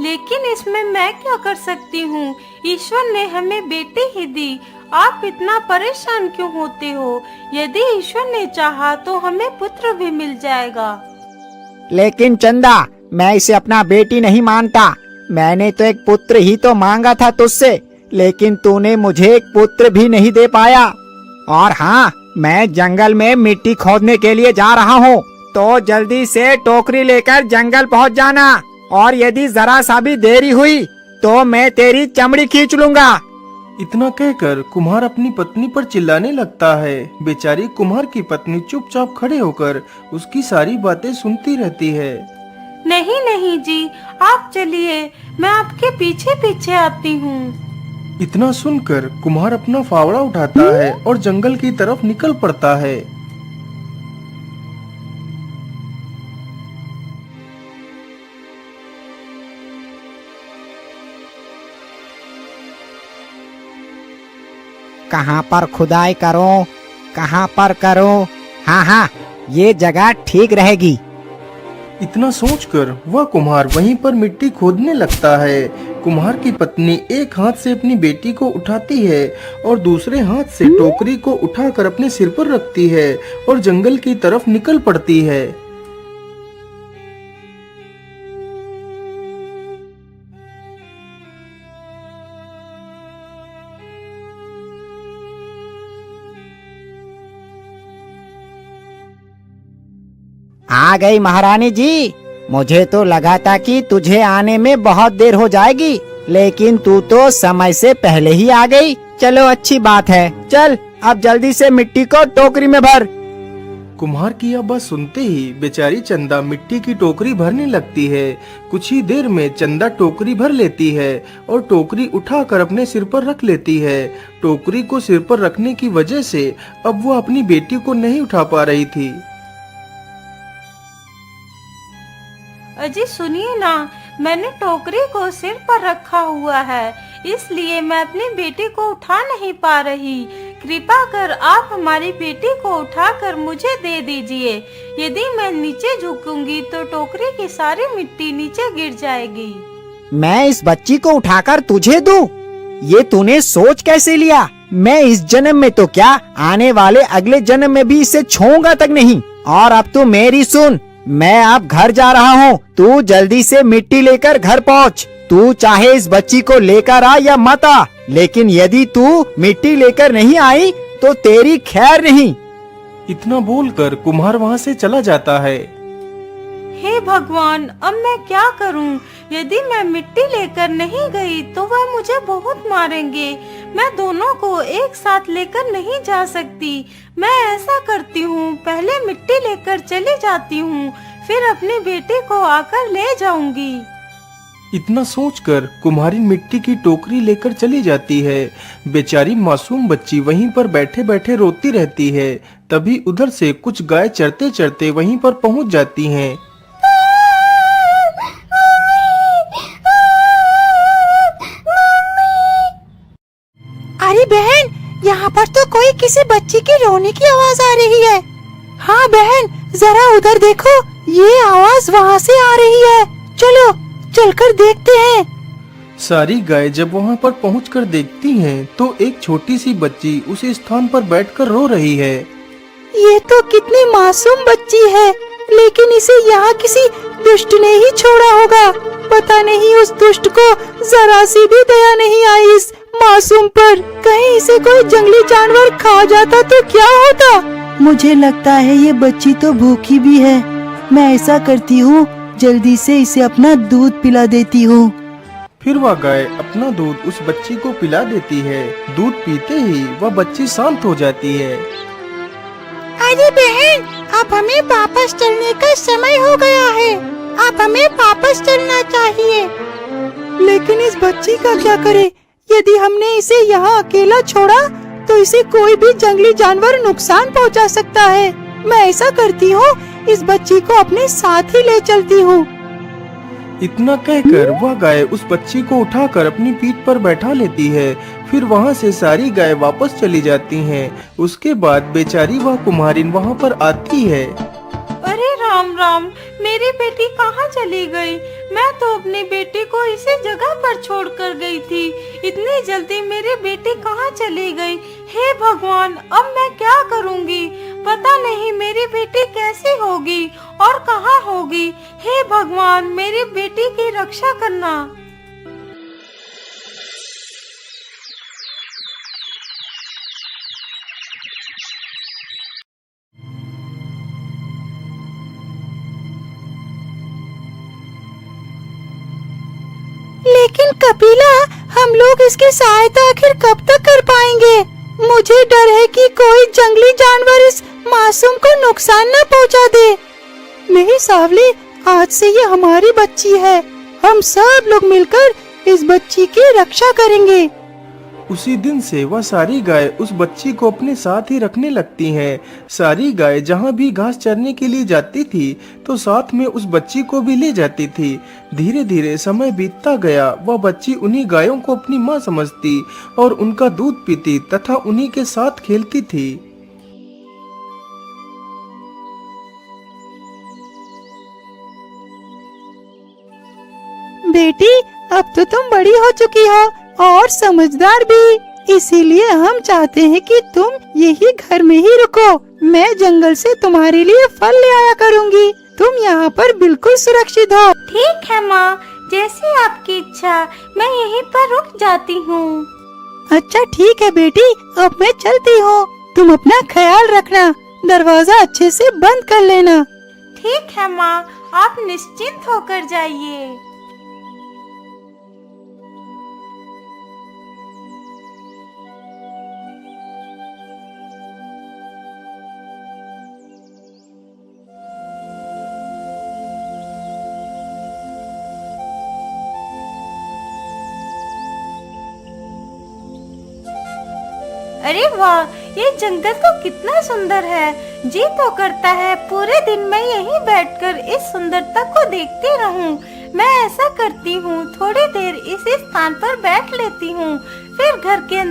लेकिन इसमें मैं क्या कर सकती हूँ? ईश्वर ने हमें बेटी ही दी। आप इतना परेशान क्यों होते हो? यदि ईश्वर ने चाहा तो हमें पुत्र भी मिल जाएगा। लेकिन चंदा, मैं इसे अपना बेटी नहीं मानता। मैंने तो एक पुत्र ही तो मांगा था तुझसे, लेकिन तूने मुझे एक पुत्र भी नहीं दे पाया। और हाँ, मैं जंगल में मिट्टी खोदने के लिए जा रहा हूँ, तो जल्दी से टोकरी लेकर जंगल पहुँच जाना। और यदि जरा सा भी देरी हुई तो मैं तेरी चमड़ी खींच लूंगा। इतना कहकर कुम्हार अपनी पत्नी पर चिल्लाने लगता है। बेचारी कुम्हार की पत्नी चुपचाप खड़े होकर उसकी सारी बातें सुनती रहती है। नहीं नहीं जी, आप चलिए, मैं आपके पीछे पीछे आती हूँ। इतना सुनकर कुम्हार अपना फावड़ा उठाता है और जंगल की तरफ निकल पड़ता है। कहाँ पर खुदाई करो, कहाँ पर करो? हाँ हाँ, ये जगह ठीक रहेगी। इतना सोचकर वह कुम्हार वहीं पर मिट्टी खोदने लगता है। कुम्हार की पत्नी एक हाथ से अपनी बेटी को उठाती है और दूसरे हाथ से टोकरी को उठाकर अपने सिर पर रखती है और जंगल की तरफ निकल पड़ती है। आ गई महारानी जी। मुझे तो लगा था कि तुझे आने में बहुत देर हो जाएगी, लेकिन तू तो समय से पहले ही आ गई। चलो अच्छी बात है। चल अब जल्दी से मिट्टी को टोकरी में भर। कुम्हार की यह बात सुनते ही बेचारी चंदा मिट्टी की टोकरी भरने लगती है। कुछ ही देर में चंदा टोकरी भर लेती है और टोकरी उठाकर अपने सिर पर रख लेती है। टोकरी को सिर पर रखने की वजह से अब वो अपनी बेटी को नहीं उठा पा रही थी। अजी सुनिए ना, मैंने टोकरी को सिर पर रखा हुआ है, इसलिए मैं अपनी बेटी को उठा नहीं पा रही। कृपा कर आप हमारी बेटी को उठाकर मुझे दे दीजिए। यदि मैं नीचे झुकूंगी तो टोकरी की सारी मिट्टी नीचे गिर जाएगी। मैं इस बच्ची को उठाकर तुझे दूं? ये तूने सोच कैसे लिया? मैं इस जन्म में तो क्या, आने वाले अगले जन्म में भी इसे छूऊंगा तक नहीं। और अब तू मेरी सुन, मैं अब घर जा रहा हूँ। तू जल्दी से मिट्टी लेकर घर पहुँच। तू चाहे इस बच्ची को लेकर आ या मत आ, लेकिन यदि तू मिट्टी लेकर नहीं आई तो तेरी खैर नहीं। इतना बोलकर कुम्हार वहाँ से चला जाता है। हे भगवान, अब मैं क्या करूं? यदि मैं मिट्टी लेकर नहीं गई तो वह मुझे बहुत मारेंगे। मैं दोनों को एक साथ लेकर नहीं जा सकती। मैं ऐसा करती हूँ, पहले मिट्टी लेकर चली जाती हूँ, फिर अपनी बेटी को आकर ले जाऊंगी। इतना सोचकर कुम्हारी मिट्टी की टोकरी लेकर चली जाती है। बेचारी मासूम बच्ची वहीं पर बैठे बैठे रोती रहती है। तभी उधर से कुछ गाय चरते चरते वहीं पर पहुंच जाती हैं। अरे बहन, यहाँ पर तो कोई किसी बच्ची की रोने की आवाज आ रही है। हाँ बहन, जरा उधर देखो, ये आवाज वहाँ से आ रही है। चलो चलकर देखते हैं। सारी गाय जब वहाँ पर पहुंचकर देखती हैं तो एक छोटी सी बच्ची उसी स्थान पर बैठकर रो रही है। ये तो कितनी मासूम बच्ची है, लेकिन इसे यहाँ किसी दुष्ट ने ही छोड़ा होगा। पता नहीं उस दुष्ट को जरा सी भी दया नहीं आई इस मासूम पर। कहीं इसे कोई जंगली जानवर खा जाता तो क्या होता? मुझे लगता है ये बच्ची तो भूखी भी है। मैं ऐसा करती हूँ, जल्दी से इसे अपना दूध पिला देती हूँ। फिर वह गाय अपना दूध उस बच्ची को पिला देती है। दूध पीते ही वह बच्ची शांत हो जाती है। अरे बहन, अब हमें वापस चलने का समय हो गया है। अब हमें वापस चलना चाहिए। लेकिन इस बच्ची का क्या करे? यदि हमने इसे यहाँ अकेला छोड़ा तो इसे कोई भी जंगली जानवर नुकसान पहुँचा सकता है। मैं ऐसा करती हूँ, इस बच्ची को अपने साथ ही ले चलती हूँ। इतना कहकर वह गाय उस बच्ची को उठाकर अपनी पीठ पर बैठा लेती है। फिर वहाँ से सारी गाय वापस चली जाती हैं। उसके बाद बेचारी वह कुम्हारिन वहाँ पर आती है। अरे राम राम, मेरी बेटी कहाँ चली गई? मैं तो अपनी बेटी को इसी जगह पर छोड़कर गई थी। इतनी जल्दी मेरी बेटी कहाँ चली गई? हे भगवान, अब मैं क्या करूँगी? पता नहीं मेरी बेटी कैसी होगी और कहाँ होगी। हे भगवान, मेरी बेटी की रक्षा करना। लेकिन कपिला, हम लोग इसकी सहायता आखिर कब तक कर पाएंगे? मुझे डर है कि कोई जंगली जानवर इस मासूम को नुकसान न पहुंचा दे। मेरी सावली, आज से ये हमारी बच्ची है। हम सब लोग मिलकर इस बच्ची की रक्षा करेंगे। उसी दिन से वह सारी गाय उस बच्ची को अपने साथ ही रखने लगती हैं। सारी गाय जहाँ भी घास चरने के लिए जाती थी तो साथ में उस बच्ची को भी ले जाती थी। धीरे धीरे समय बीतता गया। वह बच्ची उन्हीं गायों को अपनी माँ समझती और उनका दूध पीती तथा उन्हीं के साथ खेलती थी। बेटी, अब तो तुम बड़ी हो चुकी हो और समझदार भी। इसीलिए हम चाहते हैं कि तुम यही घर में ही रुको। मैं जंगल से तुम्हारे लिए फल ले आया करूँगी। तुम यहाँ पर बिल्कुल सुरक्षित हो। ठीक है माँ, जैसी आपकी इच्छा। मैं यहीं पर रुक जाती हूँ। अच्छा ठीक है बेटी, अब मैं चलती हूँ। तुम अपना ख्याल रखना। दरवाजा अच्छे से बंद कर लेना। ठीक है माँ, आप निश्चिंत होकर जाइए। अरे वाह, ये जंगल तो कितना सुंदर है। जी तो करता है पूरे दिन मैं यहीं बैठकर इस सुंदरता को देखती रहूं। मैं ऐसा करती हूँ, थोड़ी देर इसी स्थान पर बैठ लेती हूँ, फिर घर के